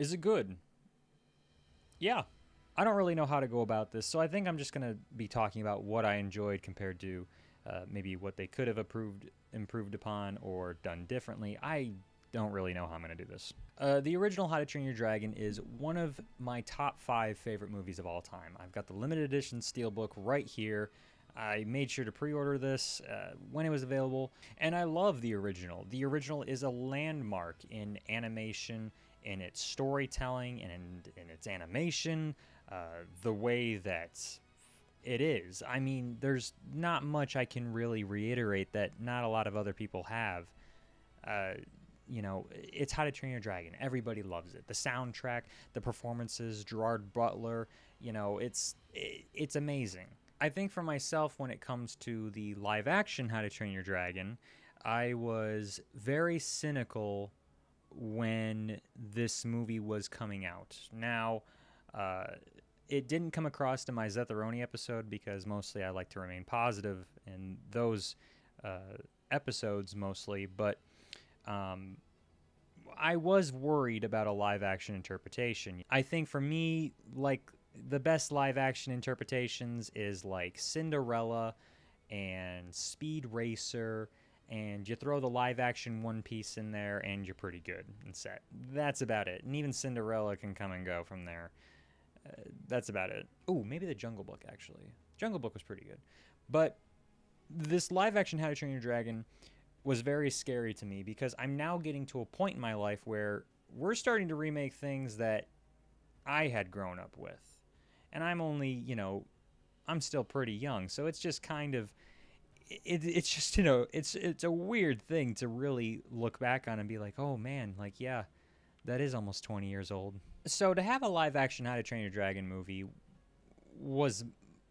Is it good? Yeah. I don't really know how to go about this, so I think I'm just going to be talking about what I enjoyed compared to maybe what they could have improved upon, or done differently. I don't really know how I'm going to do this. The original How to Train Your Dragon is one of my top 5 favorite movies of all time. I've got the limited edition steelbook right here. I made sure to pre-order this when it was available, and I love the original. The original is a landmark in animation, in its storytelling, and in its animation, the way that it is. I mean, there's not much I can really reiterate that not a lot of other people have. Uh, it's How to Train Your Dragon. Everybody loves it. The soundtrack, the performances, Gerard Butler, it's amazing. I think for myself, when it comes to the live action How to Train Your Dragon, I was very cynical when this movie was coming out. Now, uh, it didn't come across in my Zetheroni episode because mostly I like to remain positive in those episodes mostly, but I was worried about a live action interpretation. I think for me, like, the best live action interpretations is like Cinderella and Speed Racer, and you throw the live action One Piece in there and you're pretty good and set. That's about it. And even Cinderella can come and go from there. That's about it. Oh, maybe the Jungle Book, actually. Jungle Book was pretty good. But this live action How to Train Your Dragon was very scary to me because I'm now getting to a point in my life where we're starting to remake things that I had grown up with. And I'm only, I'm still pretty young. So it's just kind of, it's just, it's a weird thing to really look back on and be like, oh man, like, yeah, that is almost 20 years old. So to have a live action How to Train Your Dragon movie was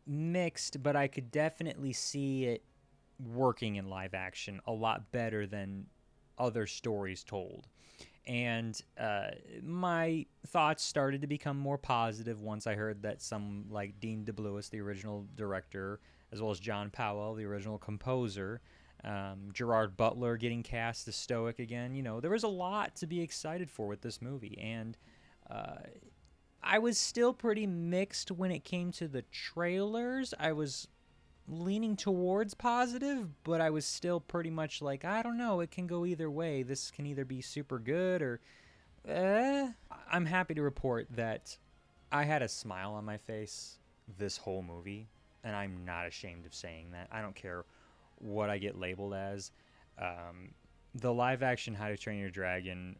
mixed, but I could definitely see it working in live action a lot better than other stories told. And my thoughts started to become more positive once I heard that some like Dean DeBluis, the original director, as well as John Powell, the original composer, Gerard Butler getting cast as Stoic again. There was a lot to be excited for with this movie. And I was still pretty mixed when it came to the trailers. I was leaning towards positive, but I was still pretty much like, I don't know, it can go either way. This can either be super good or I'm happy to report that I had a smile on my face this whole movie, and I'm not ashamed of saying that. I don't care what I get labeled as. The live action How to Train Your Dragon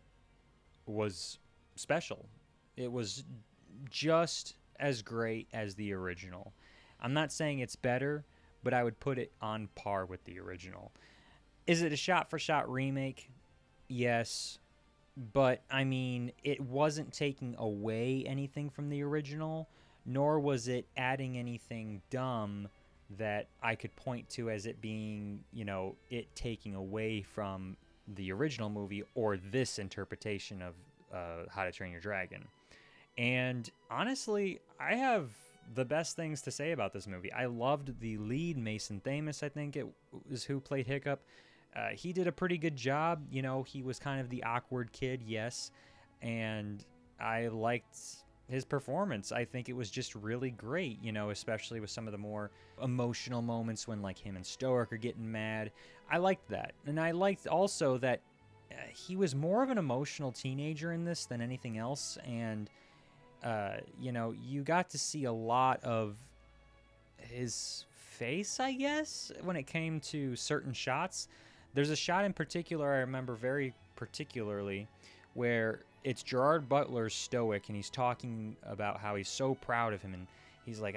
was special. It was just as great as the original. I'm not saying it's better, but I would put it on par with the original. Is it a shot-for-shot remake? Yes. But, I mean, it wasn't taking away anything from the original, nor was it adding anything dumb that I could point to as it being, it taking away from the original movie or this interpretation of How to Train Your Dragon. And honestly, I have the best things to say about this movie. I loved the lead, Mason Thames, I think it was who played Hiccup. He did a pretty good job. He was kind of the awkward kid, yes. And I liked his performance. I think it was just really great, especially with some of the more emotional moments when like him and Stoic are getting mad. I liked that. And I liked also that he was more of an emotional teenager in this than anything else. And you got to see a lot of his face, I guess, when it came to certain shots. There's a shot in particular I remember very particularly where it's Gerard Butler's Stoic, and he's talking about how he's so proud of him, and he's like,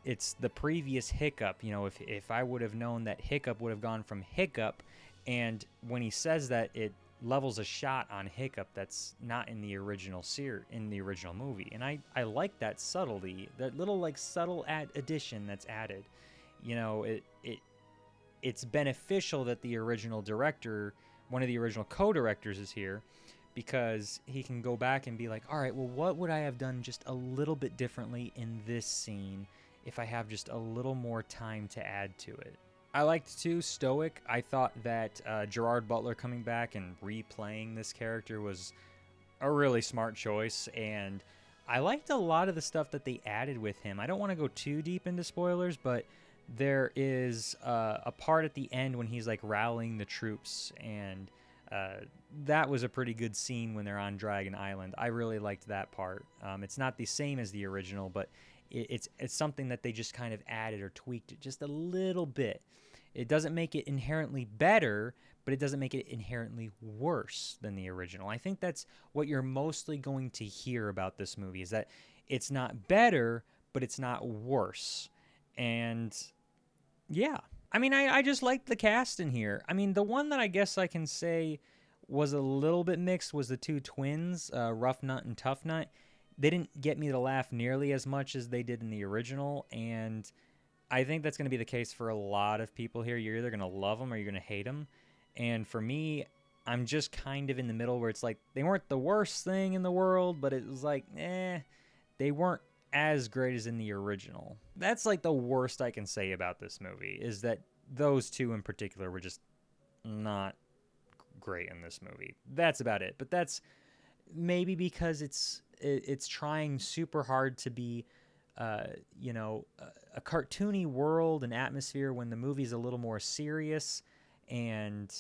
it's the previous Hiccup. If I would have known that Hiccup would have gone from Hiccup, and when he says that, it levels a shot on Hiccup that's not in the original movie. And I like that subtlety, that little like subtle addition that's added. It's beneficial that the original director, one of the original co-directors, is here, because he can go back and be like, all right, well, what would I have done just a little bit differently in this scene if I have just a little more time to add to it? I liked, too, Stoic. I thought that Gerard Butler coming back and replaying this character was a really smart choice, and I liked a lot of the stuff that they added with him. I don't want to go too deep into spoilers, but there is a part at the end when he's like rallying the troops, and uh, that was a pretty good scene when they're on Dragon Island. I really liked that part. It's not the same as the original, but it's something that they just kind of added or tweaked it just a little bit. It doesn't make it inherently better, but it doesn't make it inherently worse than the original. I think that's what you're mostly going to hear about this movie, is that it's not better, but it's not worse. And yeah, I mean, I just liked the cast in here. I mean, the one that I guess I can say was a little bit mixed was the two twins, Rough Nut and Tough Nut. They didn't get me to laugh nearly as much as they did in the original, and I think that's going to be the case for a lot of people here. You're either going to love them or you're going to hate them. And for me, I'm just kind of in the middle where it's like they weren't the worst thing in the world, but it was like, they weren't as great as in the original. That's like the worst I can say about this movie, is that those two in particular were just not great in this movie. That's about it. But that's maybe because it's trying super hard to be a cartoony world and atmosphere when the movie's a little more serious. And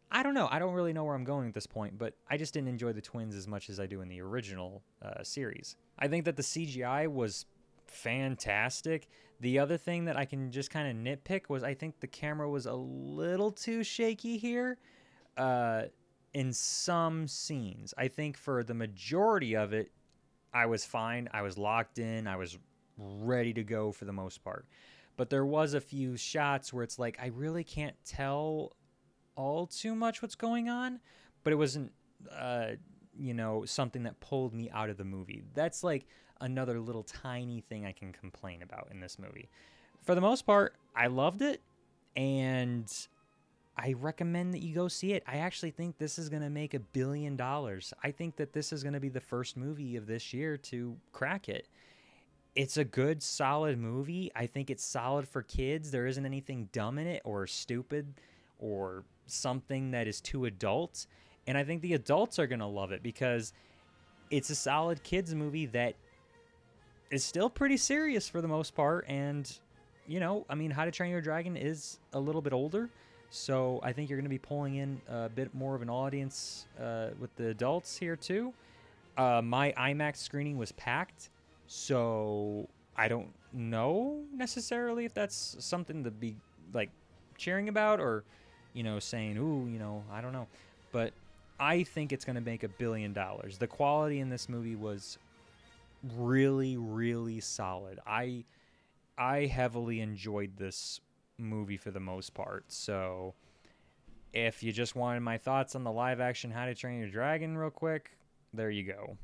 I don't know. I don't really know where I'm going at this point, but I just didn't enjoy the twins as much as I do in the original series. I think that the CGI was fantastic. The other thing that I can just kind of nitpick was I think the camera was a little too shaky here in some scenes. I think for the majority of it, I was fine. I was locked in. I was ready to go for the most part. But there was a few shots where it's like I really can't tell all too much what's going on, but it wasn't something that pulled me out of the movie. That's like another little tiny thing I can complain about in this movie. For the most part, I loved it, and I recommend that you go see it. I actually think this is going to make $1 billion. I think that this is going to be the first movie of this year to crack it. It's a good, solid movie. I think it's solid for kids. There isn't anything dumb in it or stupid or something that is too adult. And I think the adults are going to love it because it's a solid kids movie that is still pretty serious for the most part. And, How to Train Your Dragon is a little bit older. So I think you're going to be pulling in a bit more of an audience with the adults here too. My IMAX screening was packed. So I don't know necessarily if that's something to be like cheering about or, saying, ooh, I don't know. But I think it's going to make $1 billion. The quality in this movie was really, really solid. I heavily enjoyed this movie for the most part. So if you just wanted my thoughts on the live action How to Train Your Dragon real quick, there you go.